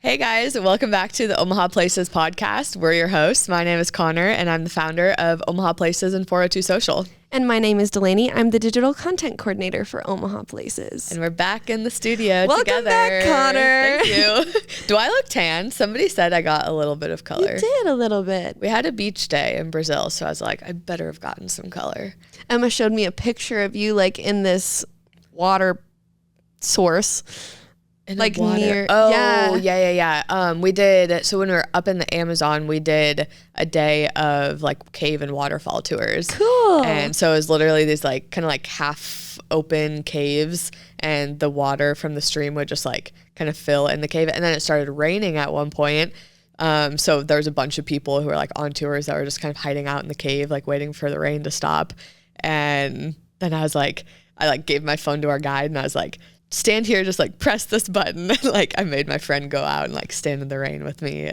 Hey guys, welcome back to the Omaha Places podcast. We're your hosts. My name is Cahner and I'm the founder of Omaha Places and 402 Social. And my name is Delaney. I'm the digital content coordinator for Omaha Places. And we're back in the studio together. Welcome back, Cahner. Thank you. Do I look tan? Somebody said I got a little bit of color. You did a little bit. We had a beach day in Brazil, so I was like, I better have gotten some color. Emma showed me a picture of you like in this water source. Like near, yeah. We did, so when we were up in the Amazon, we did a day of like cave and waterfall tours. Cool. And so it was literally these like kind of like half open caves, and the water from the stream would just like kind of fill in the cave. And then it started raining at one point. So there was a bunch of people who were like on tours that were just kind of hiding out in the cave, like waiting for the rain to stop. And then I was like, I like gave my phone to our guide and I was like, stand here, just like press this button. Like I made my friend go out and like stand in the rain with me,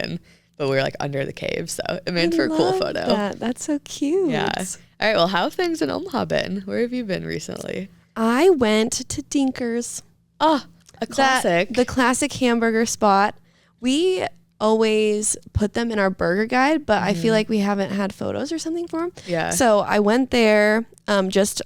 but we were like under the cave, so it made for a cool photo. That's so cute. Yeah. All right, well, how have things in Omaha been? Where have you been recently? I went to Dinker's. Oh, a classic. The classic hamburger spot. We always put them in our burger guide, but I feel like we haven't had photos or something for them. Yeah. So I went there just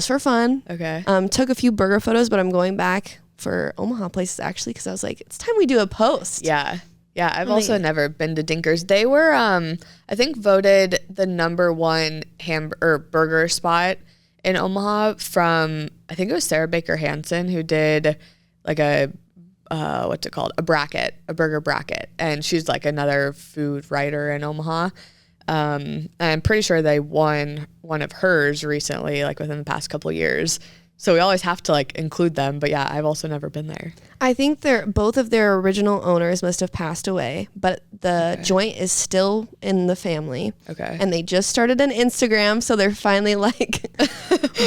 for fun. Okay. Took a few burger photos, but I'm going back for Omaha Places actually because I was like, it's time we do a post. Yeah. Yeah, I've also never been to Dinker's. They were, I think, voted the #1 burger spot in Omaha from, I think it was Sarah Baker Hansen who did like a burger bracket. And she's like another food writer in Omaha. And I'm pretty sure they won one of hers recently, like within the past couple of years. So we always have to like include them. But yeah, I've also never been there. I think both of their original owners must have passed away, but the joint is still in the family. Okay. And they just started an Instagram, so they're finally like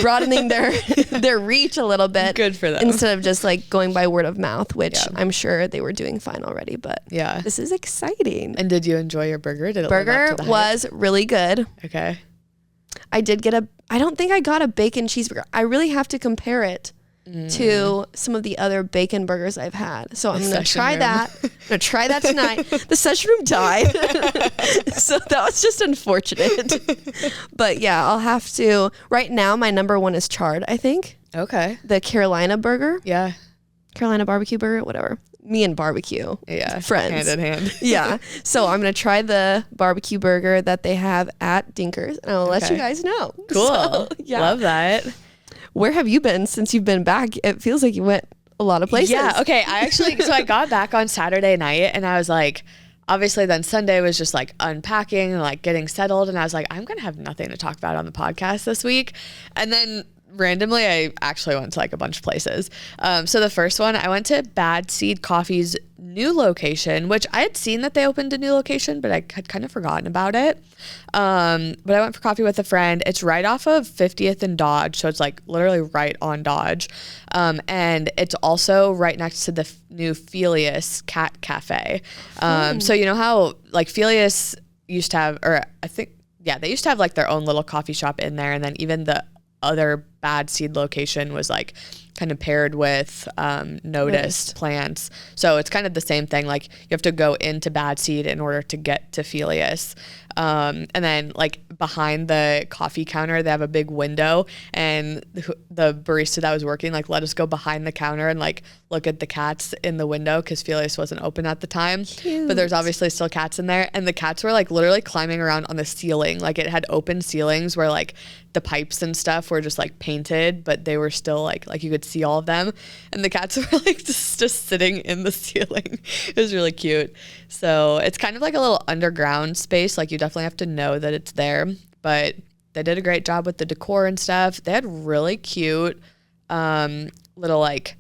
broadening their reach a little bit. Good for them. Instead of just like going by word of mouth, which I'm sure they were doing fine already, but yeah, this is exciting. And did you enjoy your burger? Did it burger was really good. Okay. I don't think I got a bacon cheeseburger. I really have to compare it to some of the other bacon burgers I've had. So I'm going to try that. I'm going to try that tonight. The session room died. So that was just unfortunate. But yeah, I'll have to. Right now, my #1 is charred, I think. Okay. The Carolina burger. Yeah. Carolina barbecue burger, whatever. Me and barbecue. Yeah. Friends. Hand in hand. Yeah. So I'm going to try the barbecue burger that they have at Dinker's, and I'll let you guys know. Cool. So, yeah. Love that. Where have you been since you've been back? It feels like you went a lot of places. Yeah. Okay. So I got back on Saturday night and I was like, obviously then Sunday was just like unpacking and like getting settled. And I was like, I'm going to have nothing to talk about on the podcast this week. And then randomly, I actually went to like a bunch of places. So the first one, I went to Bad Seed Coffee's new location, which I had seen that they opened a new location, but I had kind of forgotten about it. But I went for coffee with a friend. It's right off of 50th and Dodge. So it's like literally right on Dodge. And it's also right next to the new Felius Cat Cafe. So you know how like Felius used to have, or I think, yeah, they used to have like their own little coffee shop in there. And then even the other Bad Seed location was like kind of paired with noticed plants. So it's kind of the same thing. Like you have to go into Bad Seed in order to get to Felius. And then like behind the coffee counter, they have a big window, and the barista that was working like let us go behind the counter and like look at the cats in the window because Felius wasn't open at the time. Cute. But there's obviously still cats in there, and the cats were like literally climbing around on the ceiling. Like it had open ceilings where like the pipes and stuff were just like painted, but they were still like you could see all of them, and the cats were like just sitting in the ceiling. It was really cute. So it's kind of like a little underground space. Like you definitely have to know that it's there, but they did a great job with the decor and stuff. They had really cute little like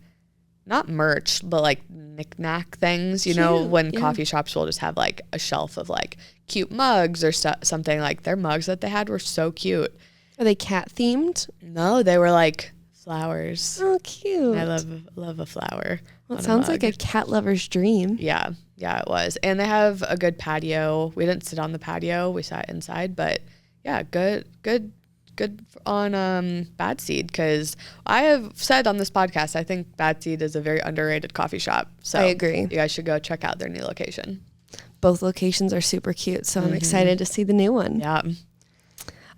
not merch, but like knick-knack things, you know, when coffee shops will just have like a shelf of like cute mugs or something. Like their mugs that they had were so cute. Are they cat themed? No, they were like flowers. Oh, cute. I love a flower. Well, it sounds like a cat lover's dream. Yeah, it was. And they have a good patio. We didn't sit on the patio. We sat inside, but yeah, good good on Bad Seed, because I have said on this podcast I think Bad Seed is a very underrated coffee shop. So I agree. You guys should go check out their new location. Both locations are super cute, so I'm excited to see the new one. Yeah.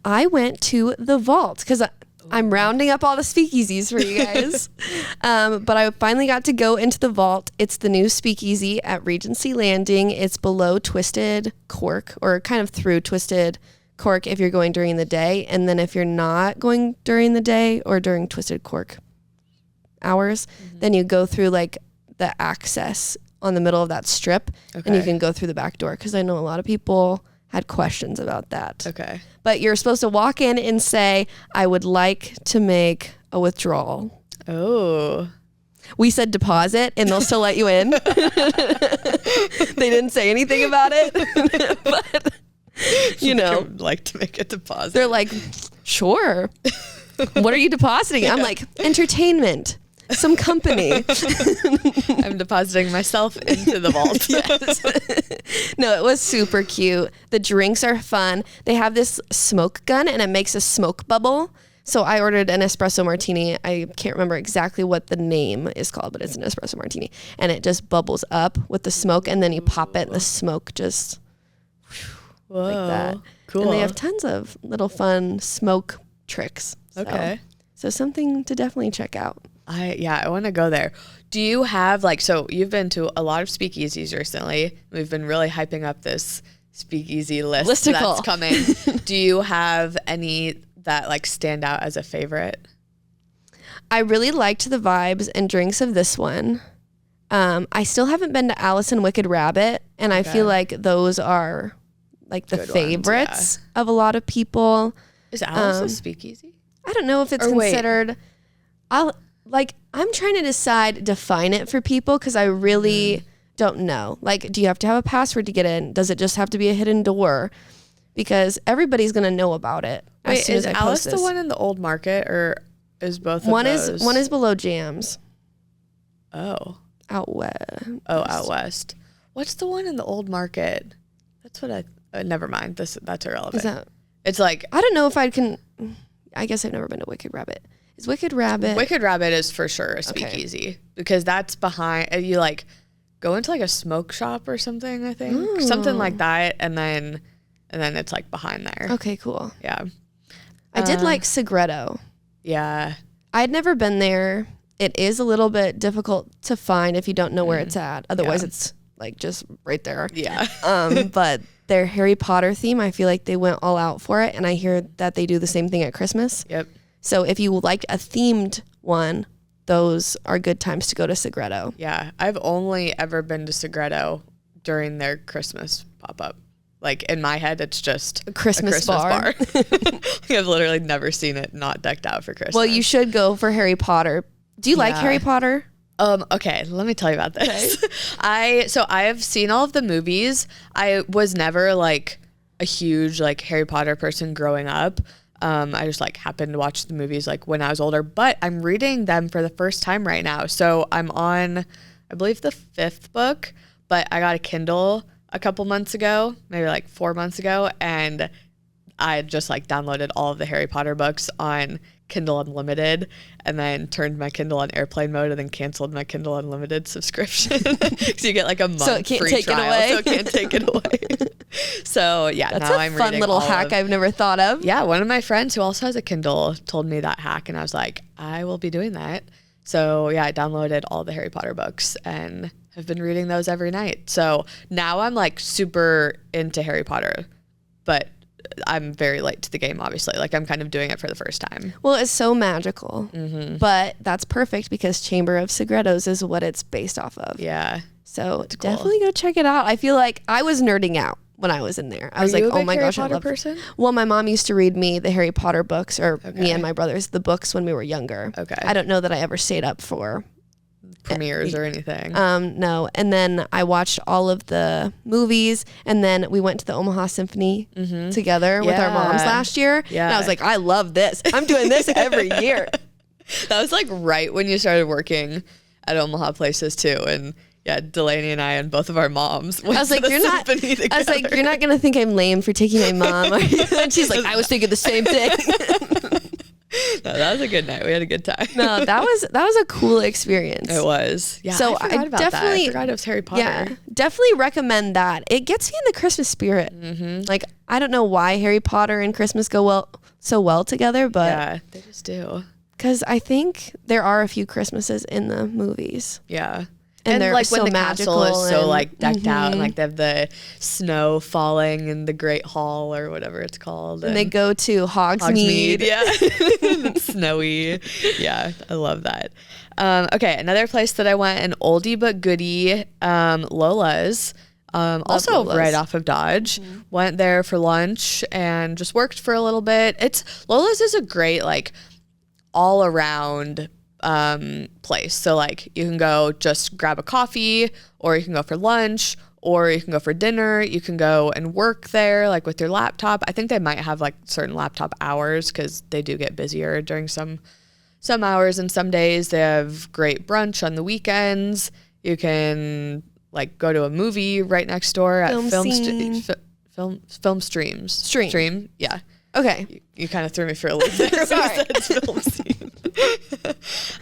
I went to the Vault because I'm rounding up all the speakeasies for you guys. But I finally got to go into the Vault. It's the new speakeasy at Regency Landing. It's below Twisted Cork, or kind of through Twisted Cork if you're going during the day. And then if you're not going during the day or during Twisted Cork hours, then you go through like the access on the middle of that strip, and you can go through the back door, because I know a lot of people had questions about that. Okay. But you're supposed to walk in and say, I would like to make a withdrawal. Oh. We said deposit, and they'll still let you in. They didn't say anything about it. But, you know. I'd like to make a deposit. They're like, sure. What are you depositing? I'm like, entertainment. Some company. I'm depositing myself into the Vault. Yes. No, it was super cute. The drinks are fun. They have this smoke gun, and it makes a smoke bubble. So I ordered an espresso martini. I can't remember exactly what the name is called, but it's an espresso martini. And it just bubbles up with the smoke, and then you pop it, and the smoke just like that. Cool. And they have tons of little fun smoke tricks. So something to definitely check out. I want to go there. Do you have so you've been to a lot of speakeasies recently. We've been really hyping up this speakeasy list that's coming. Do you have any that stand out as a favorite? I really liked the vibes and drinks of this one. I still haven't been to Alice and Wicked Rabbit, and I feel like those are the good favorites of a lot of people. Is Alice a speakeasy? I don't know if it's considered. I'm trying to define it for people, because I really don't know. Do you have to have a password to get in? Does it just have to be a hidden door? Because everybody's going to know about it. Wait, is Alice the one in the old market, or is both of those? One is below Jams. Oh. Out west. Oh, out west. What's the one in the old market? That's what never mind. That's irrelevant. It's I don't know if I guess I've never been to Wicked Rabbit. Is Wicked Rabbit? Wicked Rabbit is for sure a speakeasy, because that's behind, you go into a smoke shop or something, I think. Something like that, and then it's behind there. Okay, cool. Yeah. I did like Segredo. Yeah. I'd never been there. It is a little bit difficult to find if you don't know where it's at. Otherwise it's just right there. Yeah. But their Harry Potter theme, I feel like they went all out for it, and I hear that they do the same thing at Christmas. Yep. So if you liked a themed one, those are good times to go to Segredo. Yeah. I've only ever been to Segredo during their Christmas pop-up. In my head, it's just a Christmas bar. I've literally never seen it not decked out for Christmas. Well, you should go for Harry Potter. Do you like Harry Potter? Okay, let me tell you about this. Okay. I have seen all of the movies. I was never a huge Harry Potter person growing up. I just happened to watch the movies when I was older, but I'm reading them for the first time right now. So I'm on, I believe, the 5th book, but I got a Kindle a couple months ago, maybe 4 months ago, and I just downloaded all of the Harry Potter books on Kindle Unlimited, and then turned my Kindle on airplane mode, and then canceled my Kindle Unlimited subscription. So you get a month so it can't free take trial, it away. so it can't take it away. So yeah, that's now a I'm fun reading little hack I've never thought of. Yeah, one of my friends who also has a Kindle told me that hack, and I was like, I will be doing that. So yeah, I downloaded all the Harry Potter books and have been reading those every night. So now I'm super into Harry Potter, but I'm very late to the game, obviously. I'm kind of doing it for the first time. Well, it's so magical, but that's perfect, because Chamber of Segredos is what it's based off of. Yeah. So definitely go check it out. I feel like I was nerding out when I was in there. I was oh my gosh, I love person. Well, my mom used to read me the Harry Potter books, or me and my brothers, the books when we were younger. Okay. I don't know that I ever stayed up for premieres or anything. No. And then I watched all of the movies, and then we went to the Omaha Symphony together with our moms last year. Yeah. And I was like, I love this. I'm doing this every year. That was right when you started working at Omaha Places too, and Yeah, Delaney and I and both of our moms. I was like, you're not gonna think I'm lame for taking my mom. And she's like, I was thinking the same thing. No, that was a good night. We had a good time. No, that was a cool experience. It was. Yeah. So I forgot about that. I forgot it was Harry Potter. Yeah, definitely recommend that. It gets me in the Christmas spirit. Like, I don't know why Harry Potter and Christmas go so well together, but yeah, they just do. Because I think there are a few Christmases in the movies. Yeah. And they're like so when the castle is so like decked out, and like they have the snow falling in the Great Hall or whatever it's called, and they go to Hogsmeade. Yeah. It's snowy. Yeah, I love that. Okay, another place that I went, an oldie but goodie, Lola's. Also Lola's. right off of Dodge. Went there for lunch and just worked for a little bit. Lola's is a great like all around place. So like you can go just grab a coffee, or you can go for lunch, or you can go for dinner. You can go and work there like with your laptop. I think they might have like certain laptop hours because they do get busier during some hours, and some days they have great brunch on the weekends. You can like go to a movie right next door at Film Stream. Yeah. Okay. You kind of threw me for a loop there. Sorry. Film scene.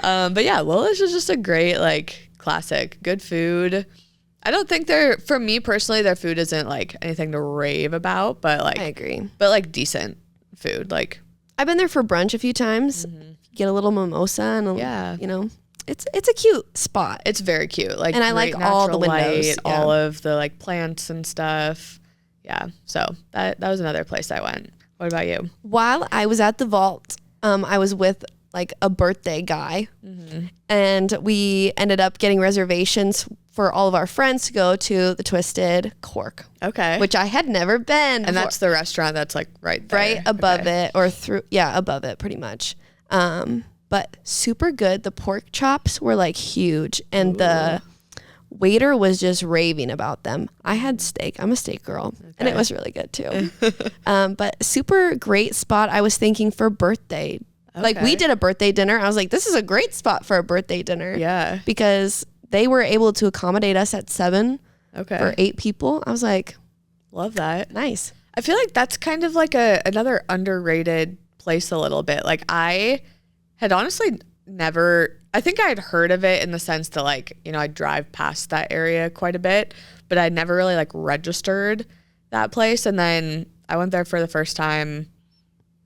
But yeah, Lola's is just a great like classic. Good food. I don't think for me personally, their food isn't like anything to rave about, but like I agree. But like decent food. Like I've been there for brunch a few times. Get a little mimosa and yeah. It's a cute spot. It's very cute. Like, and I like all the windows, light, all of the like plants and stuff. Yeah. So that was another place I went. What about you? While I was at the vault, I was with like a birthday guy, and we ended up getting reservations for all of our friends to go to the Twisted Cork. Okay. Which I had never been. And that's the restaurant that's like right there. Right above it, or above it pretty much. But super good. The pork chops were like huge, and the waiter was just raving about them. I had steak. I'm a steak girl, and it was really good too. But super great spot. I was thinking for birthday. Like we did a birthday dinner. I was like, this is a great spot for a birthday dinner. Yeah. Because they were able to accommodate us at 7 for 8 people. I was like, love that. Nice. I feel like that's kind of like another underrated place a little bit. Like I had honestly I think I had heard of it in the sense that like, I drive past that area quite a bit, but I'd never really like registered that place. And then I went there for the first time,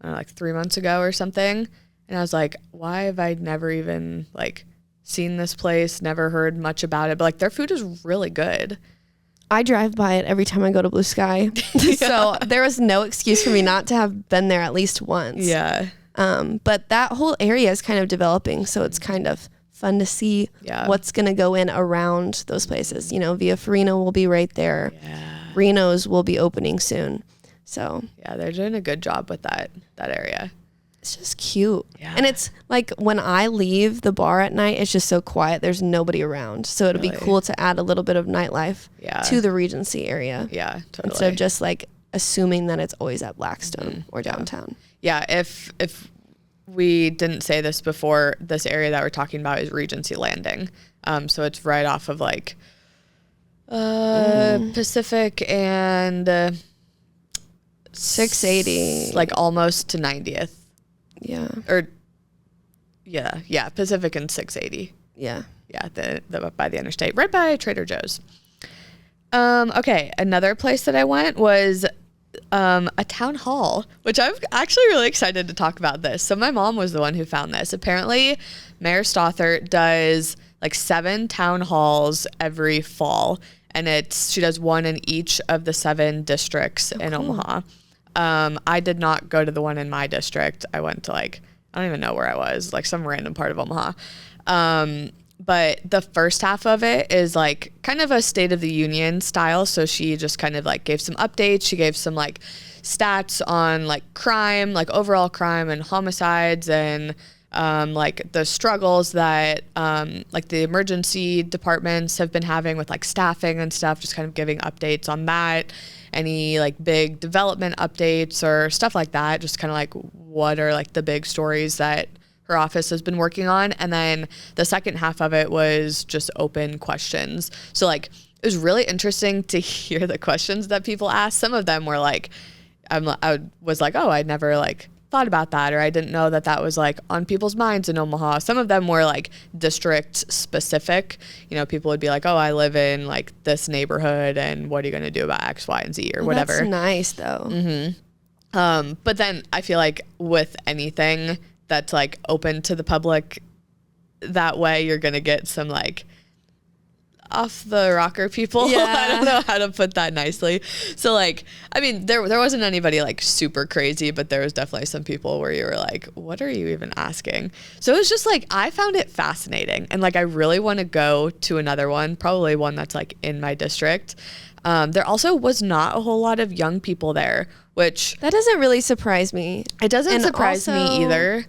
I don't know, like 3 months ago or something. And I was like, why have I never even like seen this place, never heard much about it? But like their food is really good. I drive by it every time I go to Blue Sky. So there was no excuse for me not to have been there at least once. Yeah. But that whole area is kind of developing, so it's kind of fun to see what's going to go in around those places. Via Farina will be right there. Yeah. Reno's will be opening soon. So yeah, they're doing a good job with that area. It's just cute. Yeah. And it's like when I leave the bar at night, it's just so quiet. There's nobody around. So it'll be cool to add a little bit of nightlife to the Regency area. Yeah, totally. Instead of just like assuming that it's always at Blackstone or downtown. Yeah, if we didn't say this before, this area that we're talking about is Regency Landing. So it's right off of like Pacific and 680, like almost to 90th. Yeah. Or yeah, Pacific and 680. Yeah. Yeah, the by the interstate, right by Trader Joe's. Okay, another place that I went was a town hall, which I'm actually really excited to talk about this. So my mom was the one who found this. Apparently, Mayor Stothert does like 7 town halls every fall, and she does one in each of the 7 districts in Omaha. I did not go to the one in my district. I went to I don't even know where I was, like some random part of Omaha. But the first half of it is like kind of a State of the Union style. So she just kind of like gave some updates. She gave some like stats on like crime, like overall crime and homicides, and like the struggles that like the emergency departments have been having with like staffing and stuff, just kind of giving updates on that. Any like big development updates or stuff like that, just kind of like what are like the big stories that her office has been working on. And then the second half of it was just open questions. So like, it was really interesting to hear the questions that people asked. Some of them were like, I was like, oh, I'd never like thought about that, or I didn't know that that was like on people's minds in Omaha. Some of them were like district specific. You know, people would be like, oh, I live in like this neighborhood, and what are you going to do about X, Y, and Z, or whatever. That's nice though. But then I feel like with anything that's like open to the public that way, you're going to get some like off the rocker people. Yeah. I don't know how to put that nicely. So like, I mean, there wasn't anybody like super crazy, but there was definitely some people where you were like, what are you even asking? So it was just like, I found it fascinating. And like, I really want to go to another one, probably one that's like in my district. There also was not a whole lot of young people there, which That doesn't really surprise me. it doesn't surprise me also, either.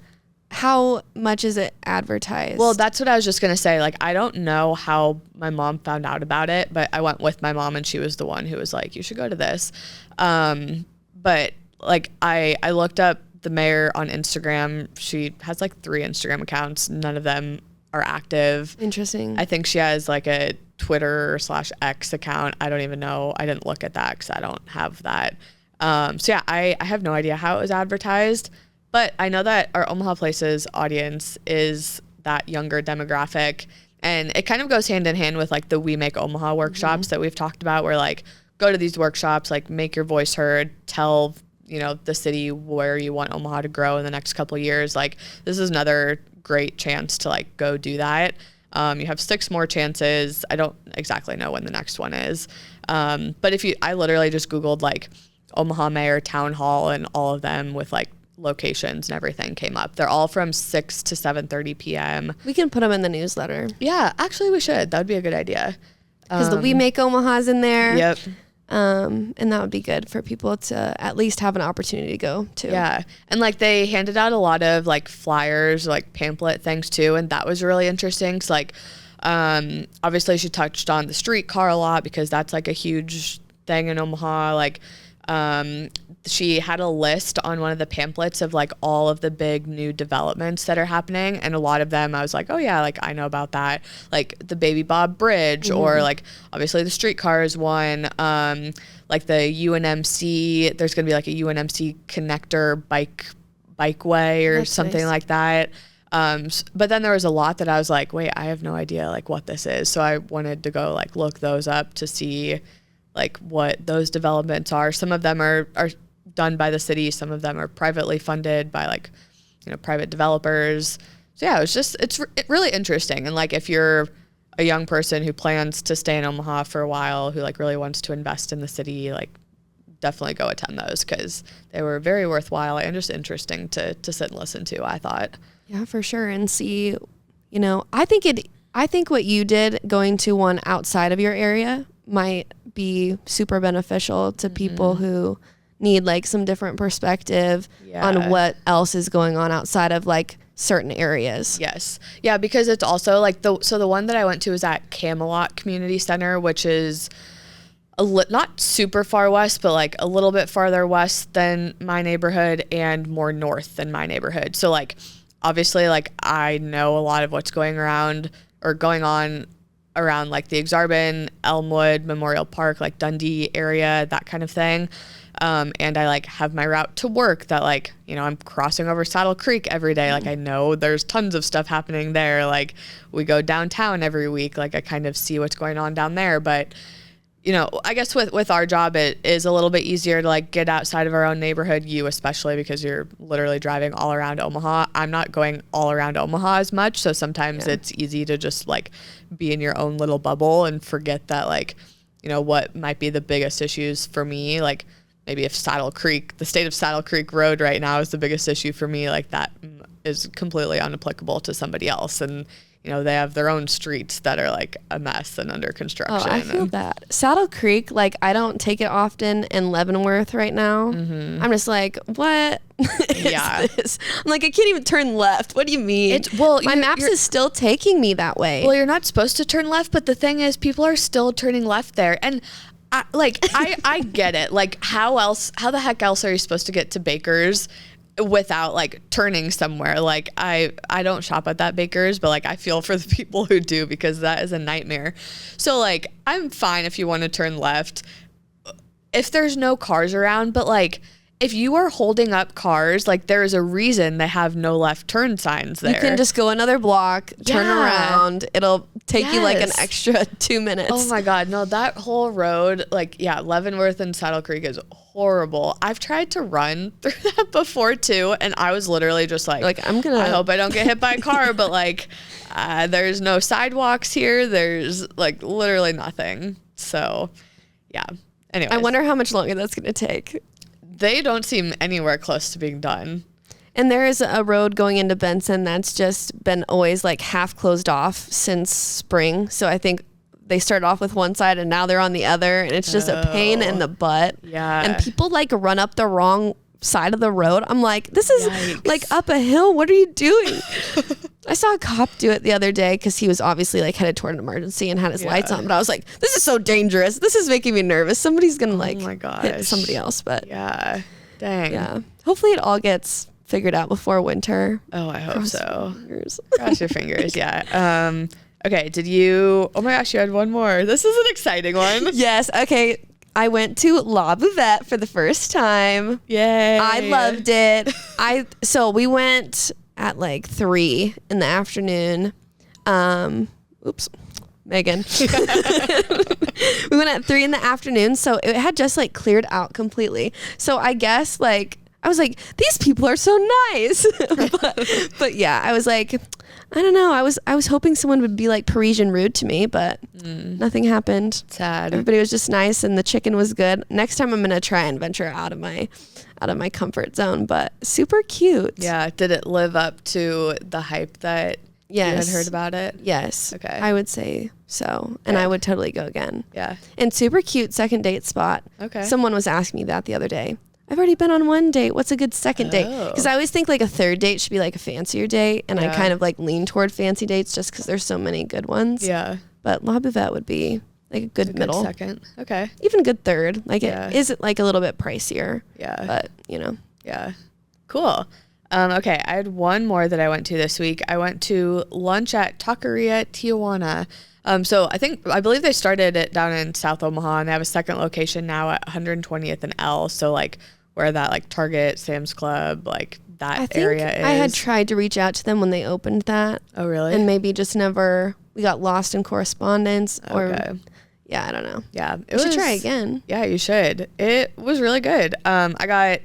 How much is it advertised? Well, that's what I was just going to say. Like, I don't know how my mom found out about it, but I went with my mom and she was the one who was like, you should go to this. But like, I looked up the mayor on Instagram. She has like 3 Instagram accounts. None of them are active. Interesting. I think she has like a Twitter/X account. I don't even know. I didn't look at that because I don't have that. So yeah, I have no idea how it was advertised. But I know that our Omaha Places audience is that younger demographic, and it kind of goes hand in hand with like the We Make Omaha workshops that we've talked about, where like go to these workshops, like make your voice heard, tell, you know, the city where you want Omaha to grow in the next couple of years. Like, this is another great chance to like go do that. You have 6 more chances. I don't exactly know when the next one is. But I literally just Googled like Omaha Mayor Town Hall, and all of them with like locations and everything came up. They're all from 6 to 7:30 p.m. We can put them in the newsletter. Yeah, actually we should. That would be a good idea. Because the We Make Omaha's in there. Yep. And that would be good for people to at least have an opportunity to go to. Yeah. And like they handed out a lot of like flyers, like pamphlet things too. And that was really interesting. Cause like, obviously she touched on the streetcar a lot because that's like a huge thing in Omaha. Like, she had a list on one of the pamphlets of like all of the big new developments that are happening, and a lot of them I was like, oh yeah, like I know about that, like the Baby Bob Bridge, or like obviously the streetcar is one, like the UNMC, there's gonna be like a UNMC connector bikeway or That's something nice. like that. But then there was a lot that I was like, wait, I have no idea like what this is, so I wanted to go like look those up to see like what those developments are. Some of them are done by the city. Some of them are privately funded by like, you know, private developers. So yeah, it's really interesting. And like, if you're a young person who plans to stay in Omaha for a while, who like really wants to invest in the city, like definitely go attend those because they were very worthwhile and just interesting to sit and listen to, I thought. Yeah, for sure. And see, you know, I think what you did going to one outside of your area might be super beneficial to people who need like some different perspective on what else is going on outside of like certain areas. Yes. Yeah, because it's also like the one that I went to was at Camelot Community Center, which is not super far west, but like a little bit farther west than my neighborhood and more north than my neighborhood. So like, obviously, like I know a lot of what's going on around like the Exarban, Elmwood, Memorial Park, like Dundee area, that kind of thing. And I like have my route to work that like, you know, I'm crossing over Saddle Creek every day. Like I know there's tons of stuff happening there. Like we go downtown every week. Like I kind of see what's going on down there. But, you know, I guess with our job, it is a little bit easier to like get outside of our own neighborhood, you especially, because you're literally driving all around Omaha. I'm not going all around Omaha as much. So sometimes it's easy to just like be in your own little bubble and forget that like, you know, what might be the biggest issues for me, like maybe if the state of Saddle Creek Road right now is the biggest issue for me, like that is completely unapplicable to somebody else. And, you know, they have their own streets that are like a mess and under construction. Oh, I feel that. Saddle Creek, like I don't take it often in Leavenworth right now. I'm just like, what is this? I'm like, I can't even turn left. What do you mean? My maps is still taking me that way. Well, you're not supposed to turn left, but the thing is people are still turning left there. And I get it. Like how the heck else are you supposed to get to Baker's without like turning somewhere. Like I don't shop at that baker's, but like I feel for the people who do, because that is a nightmare. So like I'm fine if you want to turn left if there's no cars around, but like if you are holding up cars, like there is a reason they have no left turn signs there. You can just go another block, turn around. It'll take you like an extra 2 minutes. Oh my God. No, that whole road, like, yeah, Leavenworth and Saddle Creek is horrible. I've tried to run through that before too. And I was literally just like I hope I don't get hit by a car, but like, there's no sidewalks here. There's like literally nothing. So yeah. Anyways. I wonder how much longer that's going to take. They don't seem anywhere close to being done. And there is a road going into Benson that's just been always like half closed off since spring. So I think they started off with one side and now they're on the other, and it's just a pain in the butt. Yeah. And people like run up the wrong side of the road. I'm like, this is like up a hill. What are you doing? I saw a cop do it the other day because he was obviously like headed toward an emergency and had his lights on. But I was like, this is so dangerous. This is making me nervous. Somebody's going to like hit somebody else. But yeah, dang. Yeah. Hopefully it all gets figured out before winter. Oh, I hope so. Cross your fingers. Yeah. Okay. Oh my gosh, you had one more. This is an exciting one. Yes. Okay. I went to La Buvette for the first time. Yay. I loved it. So we went at like 3 in the afternoon. Oops, Megan. We went at 3 in the afternoon. So it had just like cleared out completely. So I guess like, I was like, these people are so nice. but yeah, I was like, I don't know. I was hoping someone would be like Parisian rude to me, but nothing happened. Sad. Everybody was just nice and the chicken was good. Next time I'm going to try and venture out of my comfort zone, but super cute. Yeah. Did it live up to the hype that you had heard about it? Yes. Okay. I would say so. And I would totally go again. Yeah. And super cute second date spot. Okay. Someone was asking me that the other day. I've already been on one date. What's a good second date? Because I always think like a third date should be like a fancier date. And I kind of like lean toward fancy dates just because there's so many good ones. Yeah. But La Buvette would be like a good middle. Good second. Okay. Even a good third. Like it is like a little bit pricier. Yeah. But you know. Yeah. Cool. Okay. I had one more that I went to this week. I went to lunch at Taqueria Tijuana. So I believe they started it down in South Omaha, and they have a second location now at 120th and L. So like where that like Target, Sam's Club, like that area is. I had tried to reach out to them when they opened that. Oh, really? And maybe just newe got lost in correspondence yeah, I don't know. Yeah. We should try again. Yeah, you should. It was really good. We got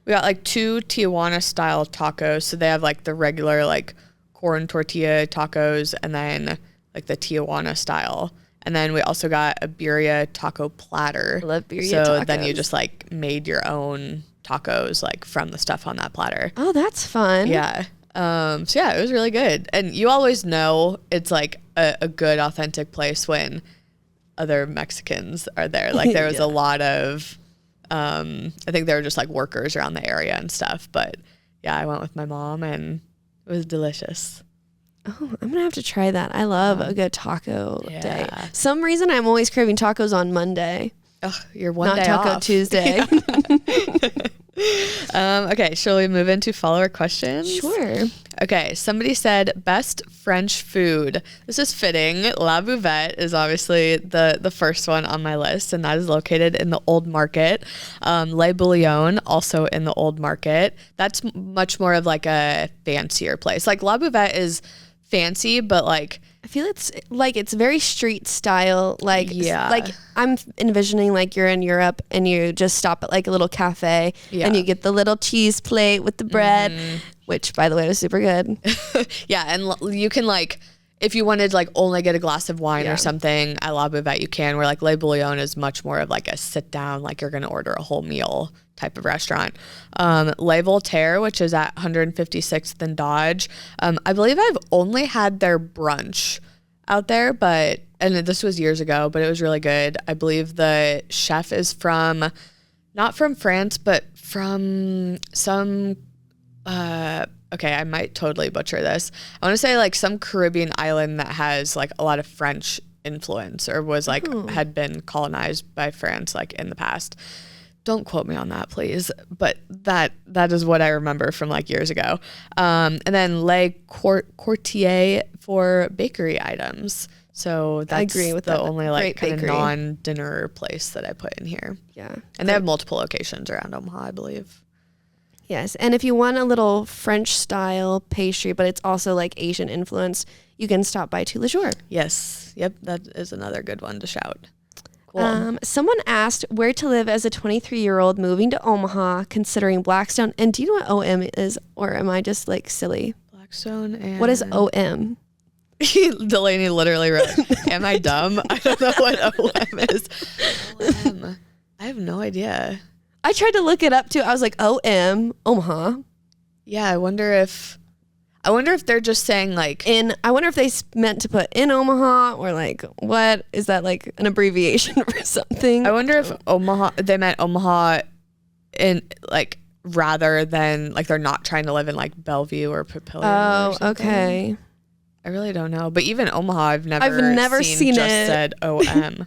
like 2 Tijuana style tacos. So they have like the regular like corn tortilla tacos and then like the Tijuana style. And then we also got a birria taco platter. I love birria tacos. So tacos. then you just like made your own tacos like from the stuff on that platter. Oh, that's fun. Yeah. So yeah, it was really good. And you always know it's like a good authentic place when other Mexicans are there. Like there was a lot of, I think they were just like workers around the area and stuff. But yeah, I went with my mom and it was delicious. Oh, I'm going to have to try that. I love a good taco day. Some reason I'm always craving tacos on Monday. Oh, you're one day Taco off. Tuesday. Okay, shall we move into follower questions? Sure. Okay, somebody said best French food. This is fitting. La Buvette is obviously the first one on my list, and that is located in the Old Market. Le Bouillon, also in the Old Market. That's much more of like a fancier place. Like La Buvette is fancy, but like I feel it's very street style. Like I'm envisioning like you're in Europe and you just stop at like a little cafe and you get the little cheese plate with the bread, which by the way was super good. Yeah, and you can like if you wanted to like only get a glass of wine or something at La Buvette, you can. Where like Le Bouillon is much more of like a sit down, like you're gonna order a whole meal type of restaurant. Le Voltaire, which is at 156th and Dodge. I believe I've only had their brunch out there, and this was years ago, but it was really good. I believe the chef is not from France, but from some, okay, I might totally butcher this. I want to say like some Caribbean island that has like a lot of French influence or was like had been colonized by France like in the past. don't quote me on that, please. But that is what I remember from like years ago. And then Le Courtier for bakery items. So that's I agree with the only like kind of non-dinner place that I put in here. Yeah. And they have multiple locations around Omaha, I believe. Yes. And if you want a little French style pastry, but it's also like Asian influence, you can stop by to Le Jour. Yes. Yep. That is another good one to shout. Cool. Someone asked where to live as a 23-year-old moving to Omaha, considering Blackstone. And do you know what OM is? Or am I just like silly? Blackstone and... What is OM? Delaney literally wrote, am I dumb? I don't know what OM is. OM. I have no idea. I tried to look it up too. I was like, OM, Omaha. Yeah, I wonder if they're just saying like I wonder if they meant to put in Omaha or like what is that like an abbreviation for something? I wonder if they meant Omaha in like rather than like they're not trying to live in like Bellevue or Papillion. Oh, okay. I really don't know. But even Omaha, I've never seen just it. Said OM.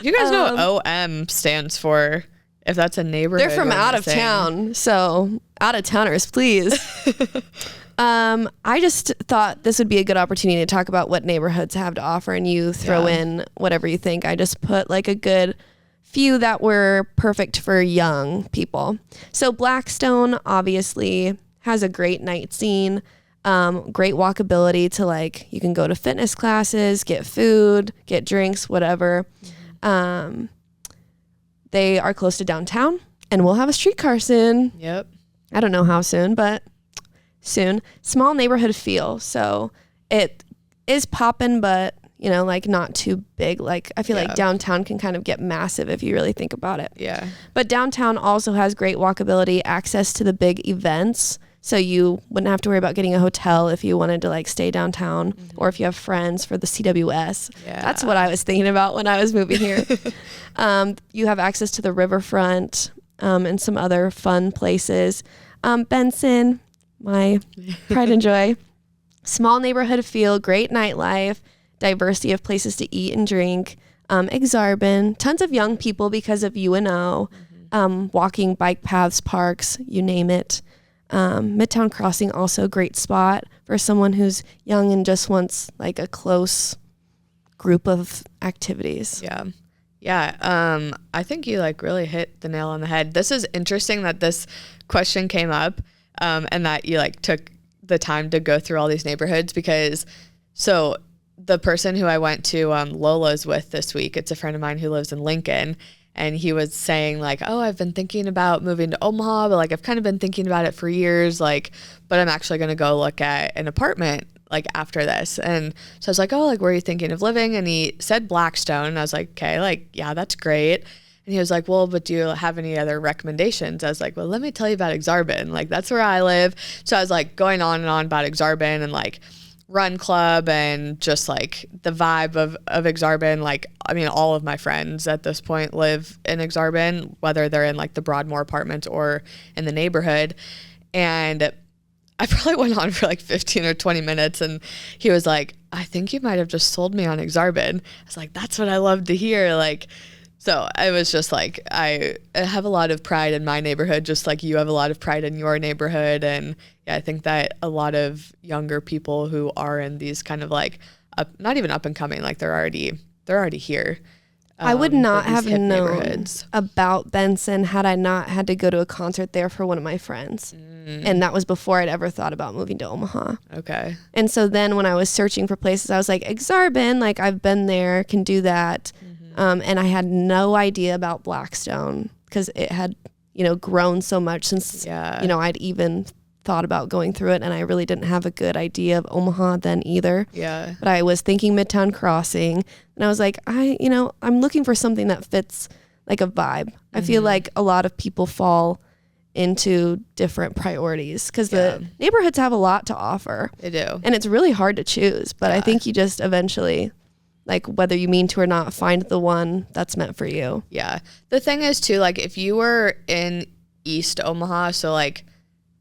You guys know what OM stands for? If that's a neighborhood. They're from out of town. So out of towners, please. I just thought this would be a good opportunity to talk about what neighborhoods have to offer and you throw in whatever you think. I just put like a good few that were perfect for young people. So Blackstone obviously has a great night scene. Great walkability to like, you can go to fitness classes, get food, get drinks, whatever. They are close to downtown and we'll have a streetcar soon. Yep. I don't know how soon, but soon. Small neighborhood feel. So it is poppin', but you know, like not too big. Like I feel like downtown can kind of get massive if you really think about it. Yeah. But downtown also has great walkability, access to the big events. So you wouldn't have to worry about getting a hotel if you wanted to like stay downtown or if you have friends for the CWS. Yeah. That's what I was thinking about when I was moving here. You have access to the riverfront and some other fun places. Benson, my pride and joy. Small neighborhood feel, great nightlife, diversity of places to eat and drink. Exarban, tons of young people because of UNO, walking, bike paths, parks, you name it. Midtown Crossing, also a great spot for someone who's young and just wants like a close group of activities. Yeah. I think you like really hit the nail on the head. This is interesting that this question came up, and that you like took the time to go through all these neighborhoods because so the person who I went to Lola's with this week, it's a friend of mine who lives in Lincoln. And he was saying like, oh, I've been thinking about moving to Omaha, but like I've kind of been thinking about it for years, like, but I'm actually going to go look at an apartment like after this. And so I was like, oh, like, where are you thinking of living? And he said Blackstone. And I was like, okay, like, yeah, that's great. And he was like, well, but do you have any other recommendations? I was like, well, let me tell you about Exarban. Like, that's where I live. So I was like going on and on about Exarban and like Run Club and just like the vibe of Exarban. Like, I mean, all of my friends at this point live in Exarban, whether they're in like the Broadmoor apartments or in the neighborhood. And I probably went on for like 15 or 20 minutes and he was like, I think you might have just sold me on Exarban. I was like, that's what I love to hear. Like, so I was just like, I have a lot of pride in my neighborhood, just like you have a lot of pride in your neighborhood. And yeah, I think that a lot of younger people who are in these kind of like, not even up and coming, like they're already here. I would not have known about Benson had I not had to go to a concert there for one of my friends. And that was before I'd ever thought about moving to Omaha. Okay. And so then when I was searching for places, I was like, Exarban, like I've been there, can do that. And I had no idea about Blackstone because it had, you know, grown so much since, you know, I'd even thought about going through it. And I really didn't have a good idea of Omaha then either. Yeah. But I was thinking Midtown Crossing and I was like, I'm looking for something that fits like a vibe. I feel like a lot of people fall into different priorities because the neighborhoods have a lot to offer. They do. And it's really hard to choose. But I think you just eventually, like whether you mean to or not, find the one that's meant for you. Yeah. The thing is too, like if you were in East Omaha, so like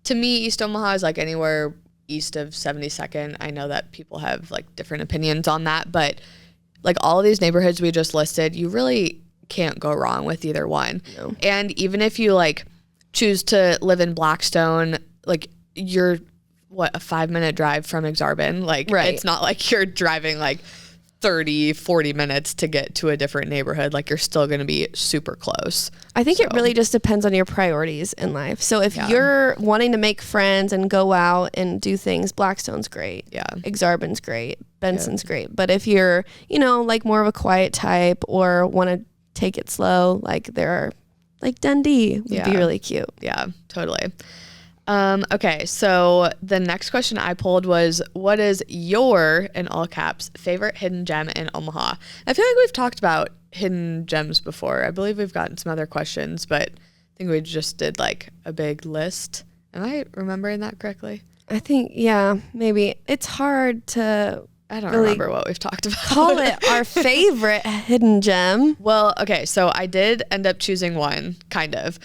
to me, East Omaha is like anywhere east of 72nd. I know that people have like different opinions on that, but like all of these neighborhoods we just listed, you really can't go wrong with either one. No. And even if you like choose to live in Blackstone, like you're a 5-minute drive from Exarban. Like it's not like you're driving like 30-40 minutes to get to a different neighborhood. Like you're still going to be super close. I think it really just depends on your priorities in life. So if you're wanting to make friends and go out and do things, Blackstone's great. Yeah. Exarban's great. Benson's great. But if you're, like more of a quiet type or want to take it slow, like there are like Dundee would be really cute. Yeah, totally. Okay, so the next question I pulled was, what is your, in all caps, favorite hidden gem in Omaha? I feel like we've talked about hidden gems before. I believe we've gotten some other questions, but I think we just did like a big list. Am I remembering that correctly? I think, maybe. It's hard to... I don't remember what we've talked about. Call it our favorite hidden gem. Well, okay, so I did end up choosing one, kind of.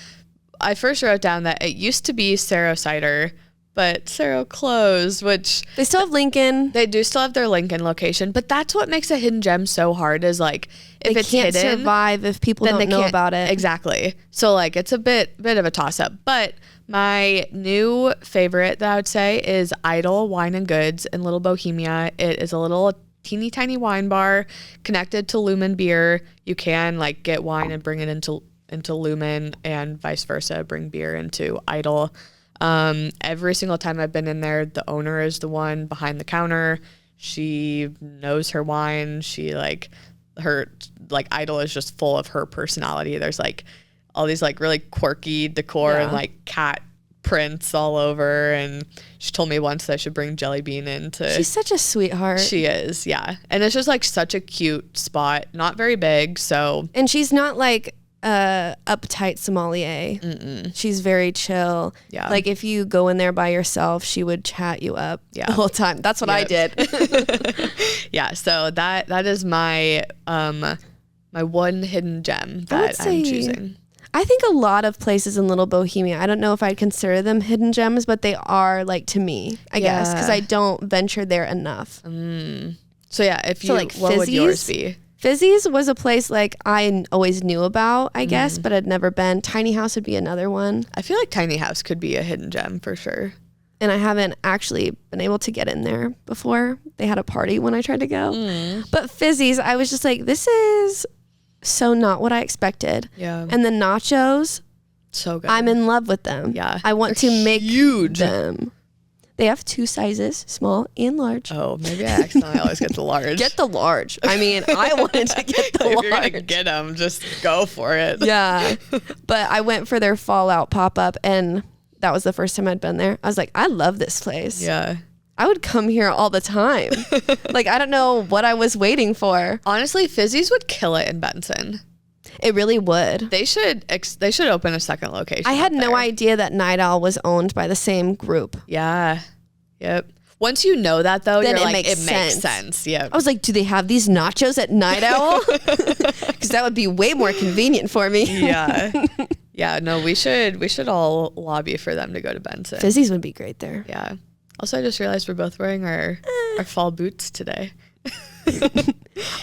I first wrote down that it used to be Cerro Cider, but Cerro closed, which... They still have Lincoln. They do still have their Lincoln location, but that's what makes a hidden gem so hard is like, if it's hidden... They can't survive if people don't know about it. Exactly. So like, it's a bit of a toss-up. But my new favorite that I would say is Idle Wine and Goods in Little Bohemia. It is a little teeny tiny wine bar connected to Lumen Beer. You can like get wine and bring it into Lumen and vice versa, bring beer into Idle. Every single time I've been in there, the owner is the one behind the counter. She knows her wine. She Idle is just full of her personality. There's like all these like really quirky decor and like cat prints all over. And she told me once that I should bring Jelly Bean in to... She's such a sweetheart. She is, yeah. And it's just like such a cute spot. Not very big, so... And she's not like... uptight sommelier. She's very chill. Yeah. Like if you go in there by yourself, she would chat you up the whole time. That's what I did. Yeah. So that is my my one hidden gem that I'm choosing. I think a lot of places in Little Bohemia, I don't know if I'd consider them hidden gems, but they are like to me, I guess, because I don't venture there enough. So yeah, what would yours be? Fizzy's was a place like I always knew about, I guess, but I'd never been. Tiny House would be another one. I feel like Tiny House could be a hidden gem for sure. And I haven't actually been able to get in there before. They had a party when I tried to go. But Fizzy's, I was just like, this is so not what I expected. Yeah. And the nachos, so good. I'm in love with them. Yeah. I want to make them. They have 2 sizes, small and large. Oh, maybe I accidentally always get the large. Get the large. I mean, I wanted to get the large. If you're going to get them, just go for it. Yeah. But I went for their Fallout pop-up, and that was the first time I'd been there. I was like, I love this place. Yeah. I would come here all the time. Like, I don't know what I was waiting for. Honestly, Fizzy's would kill it in Benson. It really would. They should open a second location. I had no idea that Night Owl was owned by the same group. Yeah. Yep. Once you know that though, then you're it like, makes it makes sense. Yep. I was like, do they have these nachos at Night Owl? Because that would be way more convenient for me. Yeah. Yeah. No, we should all lobby for them to go to Benson. Fizzy's would be great there. Yeah. Also, I just realized we're both wearing our fall boots today.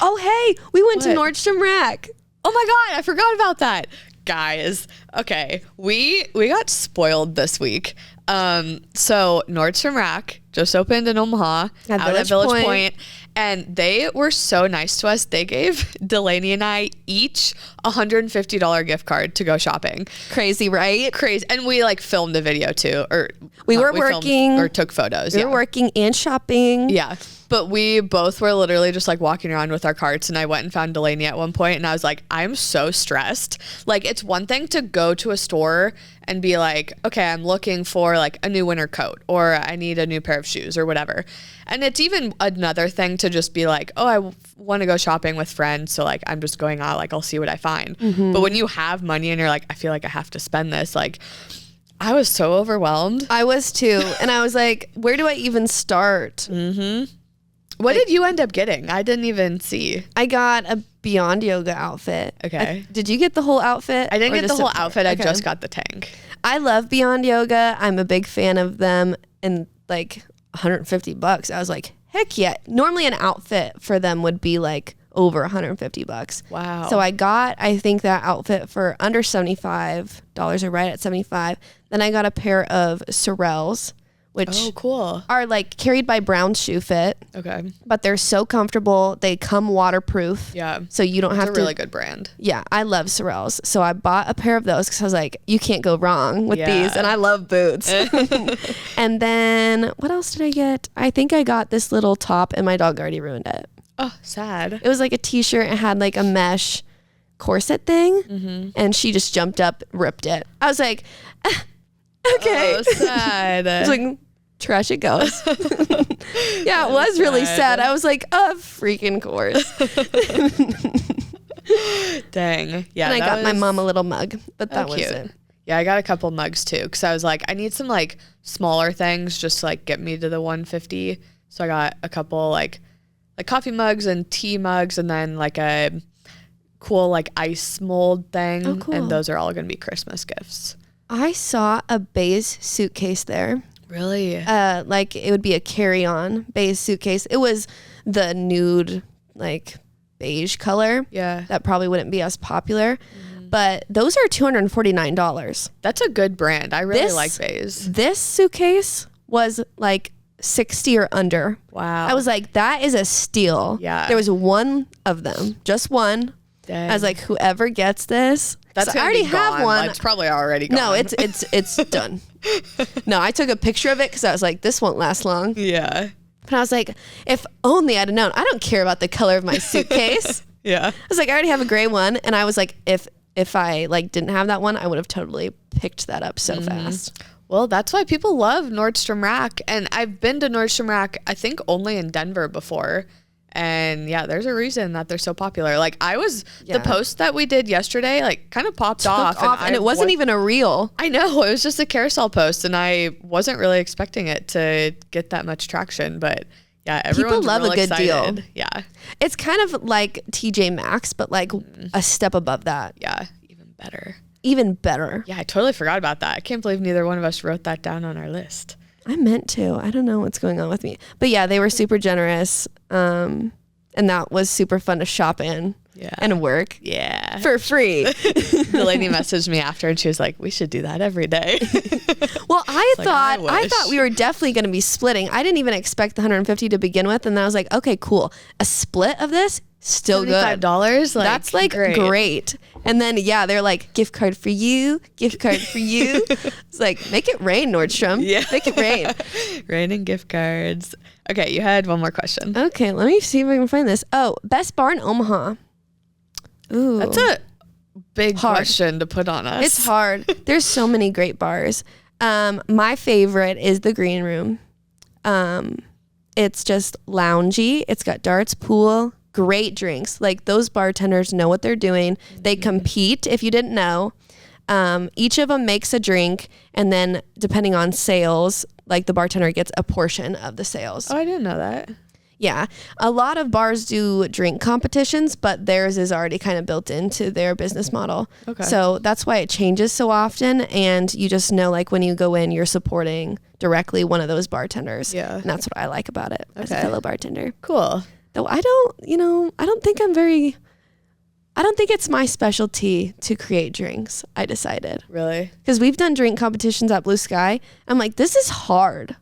Oh, hey, we went to Nordstrom Rack. Oh my God, I forgot about that. Guys, okay, we got spoiled this week. So Nordstrom Rack just opened in Omaha out at Village Point, and they were so nice to us. They gave Delaney and I each $150 gift card to go shopping. Crazy, right? Crazy. And we like filmed a video too, or we were working or took photos. We were working and shopping. Yeah. But we both were literally just like walking around with our carts, and I went and found Delaney at one point, and I was like, I'm so stressed. Like, it's one thing to go to a store and be like, okay, I'm looking for like a new winter coat, or I need a new pair of shoes or whatever. And it's even another thing to just be like, oh, I want to go shopping with friends, so like I'm just going out, like I'll see what I find. But when you have money and you're like, I feel like I have to spend this, like I was so overwhelmed. I was too. And I was like, where do I even start? What did you end up getting? I didn't even see. I got a Beyond Yoga outfit. Okay. Did you get the whole outfit? I didn't get the whole outfit. I just got the tank. I love Beyond Yoga. I'm a big fan of them. And like $150. I was like, heck yeah. Normally an outfit for them would be like over $150. Wow. So I got, I think, that outfit for under $75 or right at 75. Then I got a pair of Sorels, which cool. are like carried by Brown Shoe Fit. Okay. But they're so comfortable. They come waterproof. Yeah. So you don't have to. It's a really good brand. Yeah. I love Sorels. So I bought a pair of those because I was like, you can't go wrong with these. And I love boots. And then what else did I get? I think I got this little top and my dog already ruined it. Oh, sad. It was like a t-shirt. It had like a mesh corset thing. And she just jumped up, ripped it. I was like, okay. Oh, sad. I was like, trash it goes. Yeah, it was really sad. I was like, freaking course. Dang. Yeah. And I got my mom a little mug, but that was it. Yeah, I got a couple mugs too because I was like, I need some like smaller things just to like get me to the 150. So I got a couple like coffee mugs and tea mugs, and then like a cool like ice mold thing. Oh, cool. And those are all gonna be Christmas gifts. I saw a beige suitcase there. Really? Like it would be a carry-on beige suitcase. It was the nude, like beige color. Yeah. That probably wouldn't be as popular. But those are $249. That's a good brand. I really like beige. This suitcase was like 60 or under. Wow. I was like, that is a steal. Yeah. There was one of them, just one. Dang. I was like, whoever gets this, That's I already have one. It's probably already gone. No, it's done. No, I took a picture of it because I was like, this won't last long. Yeah. But I was like, if only I'd have known. I don't care about the color of my suitcase. Yeah. I was like, I already have a gray one, and I was like, if I like didn't have that one, I would have totally picked that up so fast. Well, that's why people love Nordstrom Rack. And I've been to Nordstrom Rack, I think only in Denver before. And yeah, there's a reason that they're so popular. Like the post that we did yesterday, like kind of popped off. And it wasn't even a reel. I know, it was just a carousel post, and I wasn't really expecting it to get that much traction. But yeah, everyone's people love real a good excited. deal. Yeah. It's kind of like TJ Maxx, but like a step above that. Yeah, even better. Even better. Yeah, I totally forgot about that. I can't believe neither one of us wrote that down on our list. I meant to. I don't know what's going on with me. But yeah, they were super generous. And that was super fun to shop in. Yeah. And work. Yeah. For free. Delaney messaged me after, and she was like, we should do that every day. Well, I thought wish. we were definitely going to be splitting. I didn't even expect the 150 to begin with. And then I was like, okay, cool. A split of this, still good. $75? That's like great. And then, yeah, they're like, gift card for you, gift card for you. It's like, make it rain, Nordstrom. Yeah. Make it rain. Rain and gift cards. Okay, you had one more question. Okay, let me see if I can find this. Oh, best bar in Omaha. Ooh. That's a big question to put on us. It's hard. There's so many great bars. My favorite is the Green Room. It's just loungy. It's got darts, pool, great drinks. Like those bartenders know what they're doing. They compete, if you didn't know. Each of them makes a drink, and then depending on sales, like the bartender gets a portion of the sales. Oh, I didn't know that. Yeah. A lot of bars do drink competitions, but theirs is already kind of built into their business model. Okay. So that's why it changes so often. And you just know, like, when you go in, you're supporting directly one of those bartenders. Yeah. And that's what I like about it as a fellow bartender. Cool. Though I don't think it's my specialty to create drinks, I decided. Really? Because we've done drink competitions at Blue Sky. I'm like, this is hard.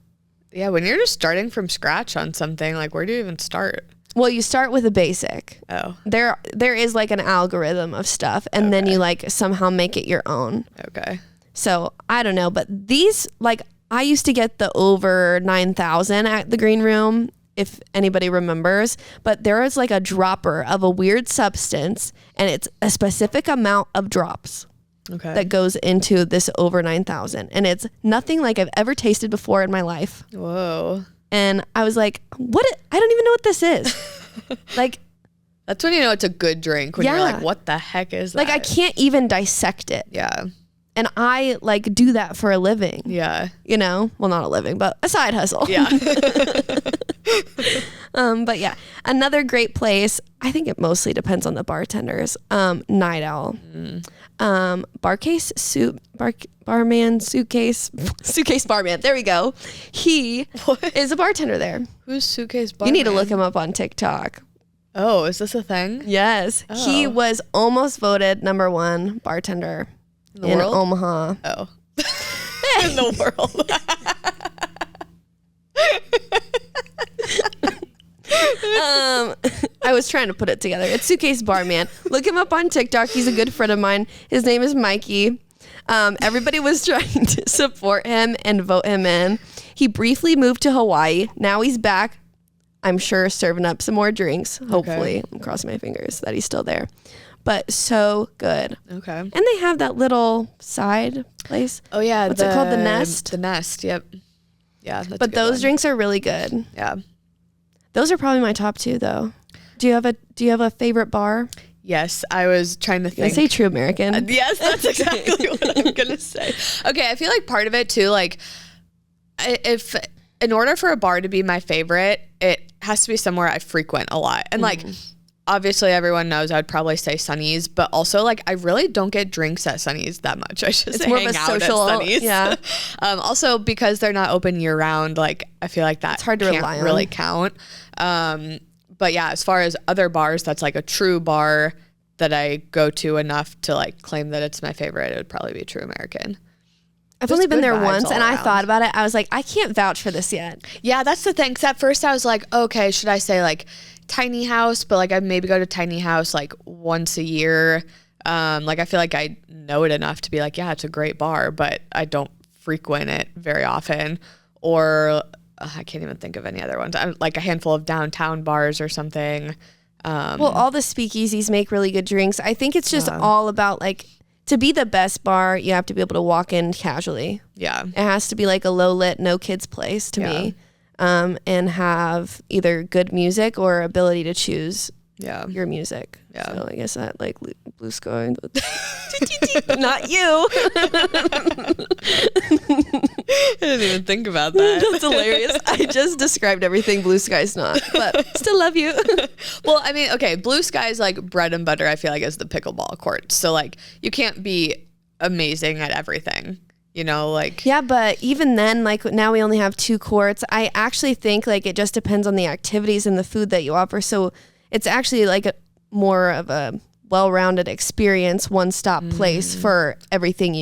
Yeah, when you're just starting from scratch on something, like where do you even start? Well, you start with a basic. Oh. There is like an algorithm of stuff, and then you like somehow make it your own. Okay. So I don't know, but these, like, I used to get the over 9,000 at the Green Room, if anybody remembers, but there is like a dropper of a weird substance, and it's a specific amount of drops. Okay. That goes into this over 9,000, and it's nothing like I've ever tasted before in my life. Whoa. And I was like, I don't even know what this is. Like, that's when you know it's a good drink, when you're like, what the heck is that? Like, I can't even dissect it. Yeah. And I like do that for a living. Yeah. You know, well, not a living, but a side hustle. Yeah. But yeah, another great place. I think it mostly depends on the bartenders. Night Owl. Barman, suitcase barman. There we go. He is a bartender there. Who's Suitcase Barman? You need to look him up on TikTok. Oh, is this a thing? Yes. Oh. He was almost voted number 1 bartender in Omaha. Oh. In the world. I was trying to put it together. It's Suitcase Barman. Look him up on TikTok. He's a good friend of mine. His name is Mikey. Everybody was trying to support him and vote him in. He briefly moved to Hawaii. Now he's back. I'm sure serving up some more drinks. Hopefully. I'm crossing my fingers that he's still there. But so good. Okay. And they have that little side place. Oh, yeah. What's it called? The Nest? The Nest, yep. Yeah, that's but those drinks are really good. Yeah. Those are probably my top 2, though. Do you have a favorite bar? Yes, I was trying to think. I say True American. Yes, that's exactly what I'm gonna say. Okay, I feel like part of it too, like, if in order for a bar to be my favorite, it has to be somewhere I frequent a lot. And like, obviously everyone knows I would probably say Sunny's, but also like I really don't get drinks at Sunny's that much. I just it's more hang of a out social, at Sunny's. Yeah. Also because they're not open year round, like I feel like that it's hard to rely on. Really count. But yeah, as far as other bars, that's like a true bar that I go to enough to like claim that it's my favorite. It would probably be True American. I've only been there once and I thought about it. I was like, I can't vouch for this yet. Yeah, that's the thing. 'Cause at first I was like, okay, should I say like Tiny House? But like I maybe go to Tiny House like once a year. Like I feel like I know it enough to be like, yeah, it's a great bar, but I don't frequent it very often. Or I can't even think of any other ones. Like a handful of downtown bars or something. Well, all the speakeasies make really good drinks. I think it's just all about like, to be the best bar, you have to be able to walk in casually. Yeah. It has to be like a low lit, no kids place to me. And have either good music or ability to choose your music. Yeah. So I guess that like Blue Sky. Not you. I didn't even think about that. That's hilarious. I just described everything Blue Sky's not, but still love you. Well, I mean, okay, Blue Sky's like bread and butter, I feel like, is the pickleball court. So like you can't be amazing at everything. You know, like... Yeah, but even then, like, now we only have 2 courts. I actually think, like, it just depends on the activities and the food that you offer. So it's actually, like, more of a well-rounded experience, one-stop place for everything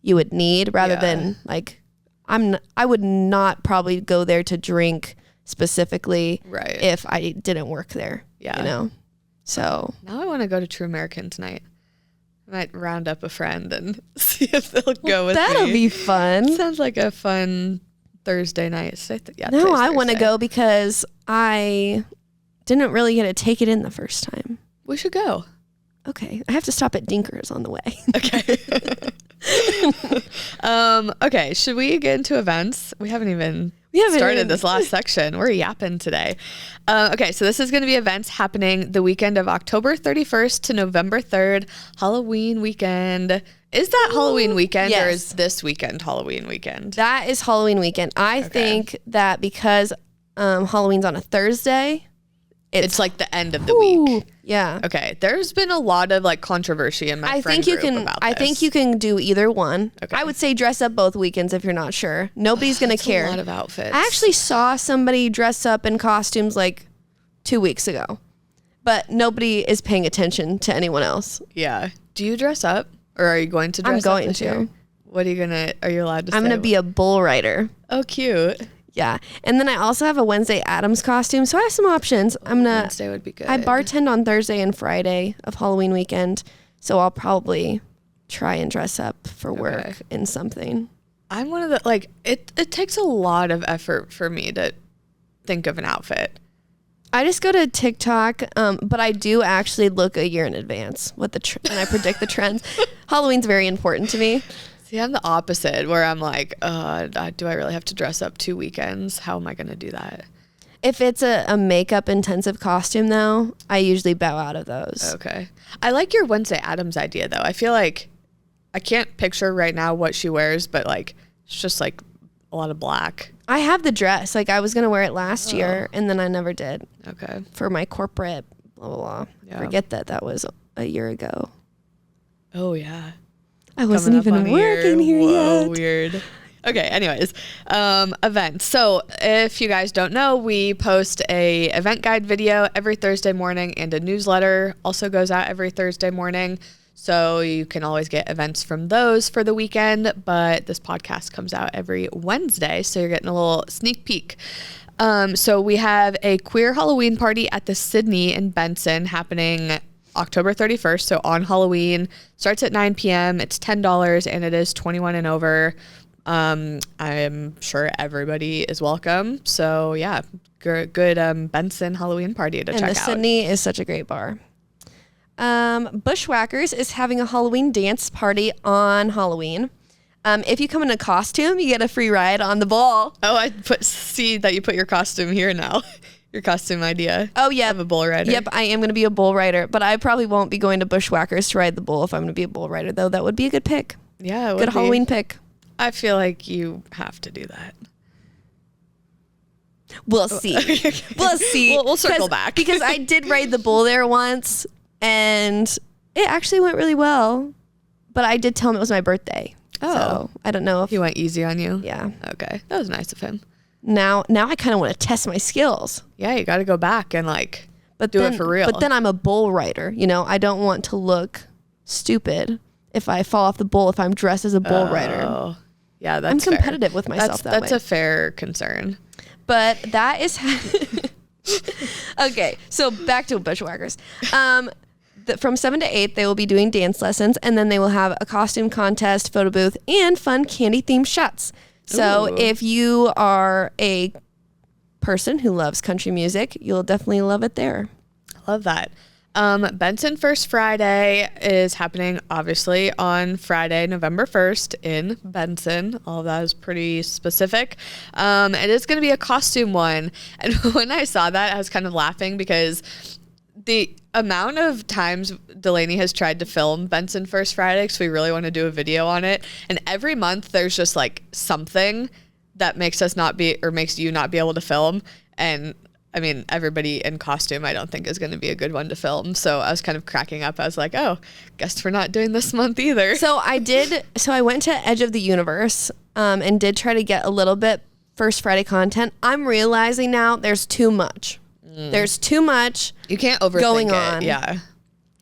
you would need, rather than, like, I would not probably go there to drink specifically if I didn't work there, you know? So... Now I want to go to True American tonight. I might round up a friend and see if they'll go with me. That'll be fun. Sounds like a fun Thursday night. No, I want to go because I didn't really get to take it in the first time. We should go. Okay. I have to stop at Dinker's on the way. Okay. Okay. Should we get into events? We haven't started this last section. We're yapping today. Okay, so this is going to be events happening the weekend of October 31st to November 3rd, Halloween weekend. Is that Halloween weekend or is this weekend Halloween weekend? That is Halloween weekend. I think that because Halloween's on a Thursday, it's like the end of the week. Yeah. Okay. There's been a lot of like controversy in my friend group about this. I think you can do either one. Okay. I would say dress up both weekends if you're not sure. Nobody's going to care. A lot of outfits. I actually saw somebody dress up in costumes like 2 weeks ago, but nobody is paying attention to anyone else. Yeah. Do you dress up or are you going to dress up? I'm going to. What are you are you allowed to say? I'm going to be a bull rider. Oh, cute. Yeah. And then I also have a Wednesday Addams costume. So I have some options. Wednesday would be good. I bartend on Thursday and Friday of Halloween weekend. So I'll probably try and dress up for work in something. I'm one of the, like, it takes a lot of effort for me to think of an outfit. I just go to TikTok, but I do actually look a year in advance when I predict the trends. Halloween's very important to me. See, I'm the opposite, where I'm like, do I really have to dress up 2 weekends? How am I going to do that? If it's a makeup intensive costume, though, I usually bow out of those. Okay. I like your Wednesday Addams idea, though. I feel like I can't picture right now what she wears, but like it's just like a lot of black. I have the dress. Like I was going to wear it last year, and then I never did. Okay. For my corporate blah, blah, blah. Yeah. Forget that was a year ago. Oh, yeah. I wasn't even working here yet. Weird. Okay, anyways, events. So if you guys don't know, we post a event guide video every Thursday morning, and a newsletter also goes out every Thursday morning. So you can always get events from those for the weekend, but this podcast comes out every Wednesday, so you're getting a little sneak peek. So we have a queer Halloween party at the Sydney in Benson happening October 31st. So on Halloween, starts at 9 p.m. It's $10 and it is 21 and over. I'm sure everybody is welcome. So yeah, good Benson Halloween party to check out. And the Sydney is such a great bar. Bushwhackers is having a Halloween dance party on Halloween. If you come in a costume, you get a free ride on the bull. Oh, see that you put your costume here now. Your costume idea. Oh, yeah. Of a bull rider. Yep, I am going to be a bull rider, but I probably won't be going to Bushwhackers to ride the bull if I'm going to be a bull rider, though. That would be a good pick. Yeah, it would good Halloween pick. I feel like you have to do that. We'll see. We'll see. We'll circle back. Because I did ride the bull there once, and it actually went really well, but I did tell him it was my birthday. Oh. So I don't know if he went easy on you. Yeah. Okay. That was nice of him. Now I kind of want to test my skills. Yeah, you got to go back and do it for real. But then I'm a bull rider. I don't want to look stupid if I fall off the bull if I'm dressed as a bull rider. Oh, yeah, that's I'm competitive fair. with myself That's a fair concern. But that is okay. So back to Bushwhackers. From 7 to 8, they will be doing dance lessons, and then they will have a costume contest, photo booth, and fun candy-themed shots. So if you are a person who loves country music, you'll definitely love it there. Love that. Benson First Friday is happening, obviously, on Friday, November 1st in Benson. All of that is pretty specific. It is going to be a costume one. And when I saw that, I was kind of laughing because the amount of times Delaney has tried to film Benson First Friday, because we really want to do a video on it. And every month there's just something that makes you not be able to film. And I mean, everybody in costume, I don't think is going to be a good one to film. So I was kind of cracking up. I was like, oh, guess we're not doing this month either. So I went to Edge of the Universe and did try to get a little bit First Friday content. I'm realizing now there's too much. There's too much. You can't overthink going it. on. Yeah.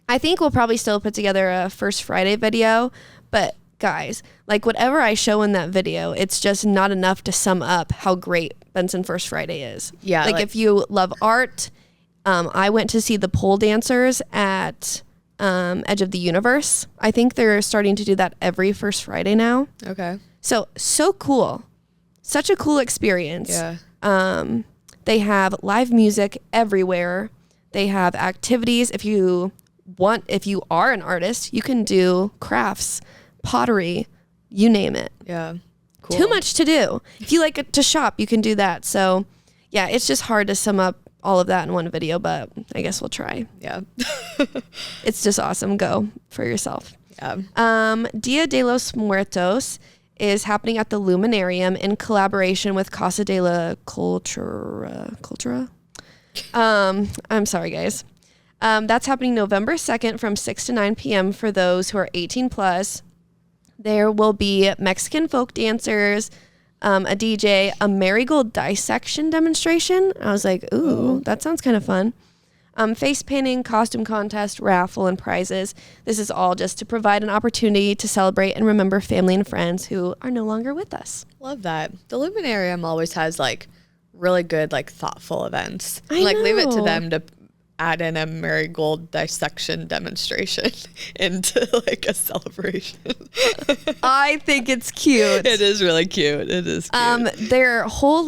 I think we'll probably still put together a First Friday video, but guys, whatever I show in that video, it's just not enough to sum up how great Benson First Friday is. Yeah. If you love art, I went to see the pole dancers at Edge of the Universe. I think they're starting to do that every First Friday now. Okay. So cool. Such a cool experience. Yeah. They have live music everywhere. They have activities. If you are an artist, you can do crafts, pottery, you name it. Yeah. Cool. Too much to do. If you like to shop, you can do that. So yeah, it's just hard to sum up all of that in one video, but I guess we'll try. Yeah. It's just awesome. Go for yourself. Yeah. Dia de los Muertos is happening at the Luminarium in collaboration with Casa de la Cultura. I'm sorry, guys. That's happening November 2nd from 6 to 9 p.m. for those who are 18 plus. There will be Mexican folk dancers, a DJ, a marigold dissection demonstration. I was like, ooh, that sounds kind of fun. Face painting, costume contest, raffle, and prizes. This is all just to provide an opportunity to celebrate and remember family and friends who are no longer with us. Love that. The Luminarium always has really good thoughtful events. I know. Leave it to them to add in a marigold dissection demonstration into a celebration. I think it's cute. It is really cute. It is cute. Their whole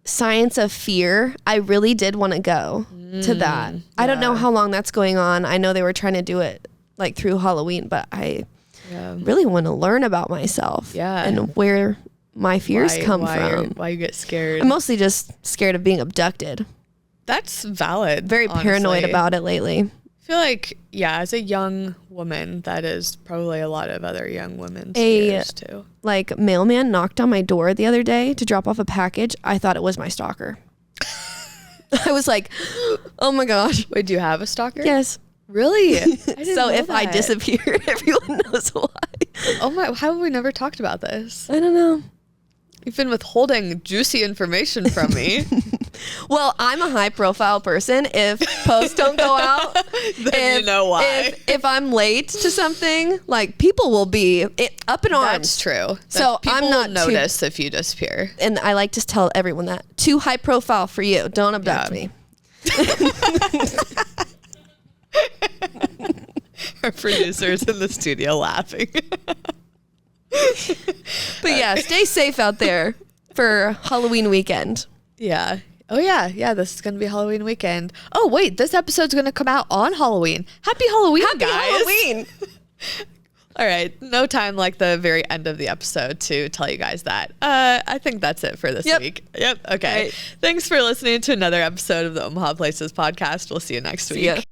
Science of Fear, I really did want to go to that. Yeah. I don't know how long that's going on. I know they were trying to do it through Halloween, but I really want to learn about myself and where my fears come from. Why you get scared. I'm mostly just scared of being abducted. That's valid. Very paranoid about it lately. I feel like, as a young woman, that is probably a lot of other young women's fears too. Mailman knocked on my door the other day to drop off a package. I thought it was my stalker. I was like, oh my gosh. Wait, do you have a stalker? Yes. Really? So if I disappear, everyone knows why. Oh my, how have we never talked about this? I don't know. You've been withholding juicy information from me. Well, I'm a high profile person. If posts don't go out, then you know why. If I'm late to something, like people will be up in arms. That's true. So people I'm not will notice if you disappear. And I like to tell everyone that. Too high profile for you. Don't abduct me. Our producer's in the studio laughing. But yeah, stay safe out there for Halloween weekend. Yeah. Oh yeah. Yeah, this is going to be Halloween weekend. Oh wait, this episode's going to come out on Halloween. Happy Halloween, Happy guys. Halloween. All right. No time like the very end of the episode to tell you guys that. I think that's it for this week. Yep. Okay. Right. Thanks for listening to another episode of the Omaha Places podcast. We'll see you next week.